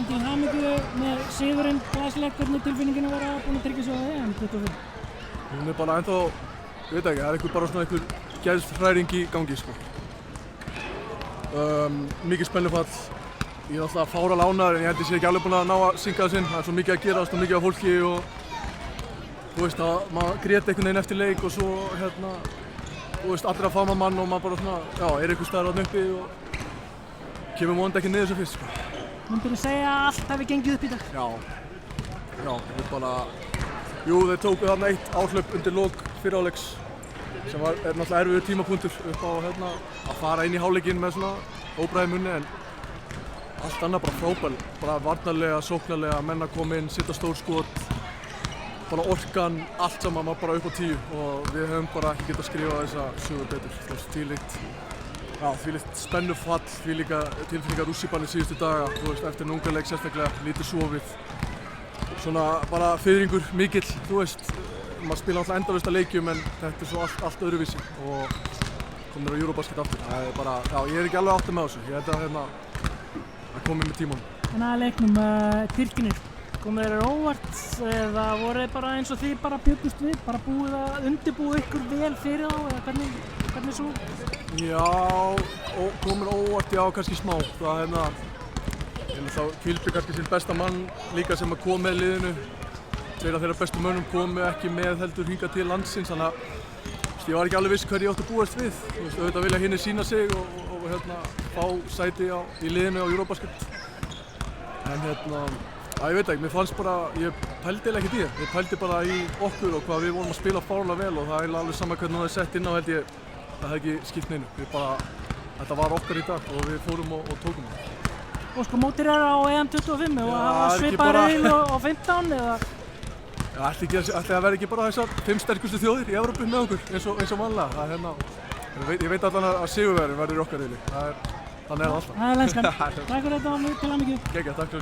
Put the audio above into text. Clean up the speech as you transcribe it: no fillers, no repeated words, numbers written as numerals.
til hamingju með sigurinn glæsilegt, hvernig tilfinningin að vera búin að tryggja sig á EM25? Hún bara ennþá, ég veit ekki, það bara svona einhver geðshræring í gangi sko. Mikið spennufall, ég alltaf fáralega ánægður en ég held ég sé ekki alveg búin að ná að synga það sinn. Það svo mikið að gerast og mikið af fólki og þú veist að maður grét einhvern veginn eftir leik og svo þú veist allir að faðma mann og maður bara svona, einhvers staðar þarna uppi og kemur vonandi ekki niður sem fyrst sko. Myndirðu segja að allt hefði gengið upp í dag? Já, við bara, þeir tóku þarna eitt áhlaup undir lok fyrri hálfleiks sem náttúrulega erfiður tímapunktur upp á að fara inn í hálfleikinn með svona óbræði munni en allt annað bara frábær, bara varnarlega, sóknarlega, menn að koma inn, setja stór skot, bara orkan, allt saman var bara upp á 10 og við höfum bara ekki getað að skrifa þessa sögur betur, þvílíkt spennufall, þvílíka tilfinningar rússíbanni síðustu daga, þú veist, eftir núngaleik sérstaklega, lítið sofið, svona bara fiðringur mikill, þú veist, maður spila alltaf endalaust að leikjum en þetta er svo allt öðruvísi og komur á Eurobasket aftur, það er bara, ég er ekki alveg áttað með þessu, ég held að komi með tímanum. En að leiknum, Tyrkirnir, komu þeir óvart eða voru þeir bara eins og þið bara bjuggust við, bara búið að undirbúa ykkur vel fyrir þá eða hvernig svo? Já, komur óvart, kannski smá. Það þá Kvilby kannski sinn besta mann líka sem kom með liðinu. Tveir af þeirra bestu mönnum komu ekki með heldur hingað til landsins, þannig að ég var ekki alveg viss hverju ég átti að búast við. Þú veist, auðvitað vilja hinir sýna sig og fá sæti í liðinu á Eurobasket. En ég veit ekki, mér fannst bara, ég pældi ekkert í það. Ég pældi bara í okkur og hvað við vorum að spila fárlega vel og það er alveg sama hvernig það er sett inn á held ég. Það hefði ekki skipt neinu. Þetta var okkar í dag og við fórum og tókum það. Og sko mótir á EM25 og hafa svipað riðil á 15 eða? Ætli það verði ekki bara þessar 5 sterkustu þjóðir í Evrópu með okkur eins og vanlega. Ég veit allan að sigurvegarinn verður í okkar riðli. Þannig er það alltaf. Það er lenskan. Takk fyrir þetta og til hamingju. Takk fyrir.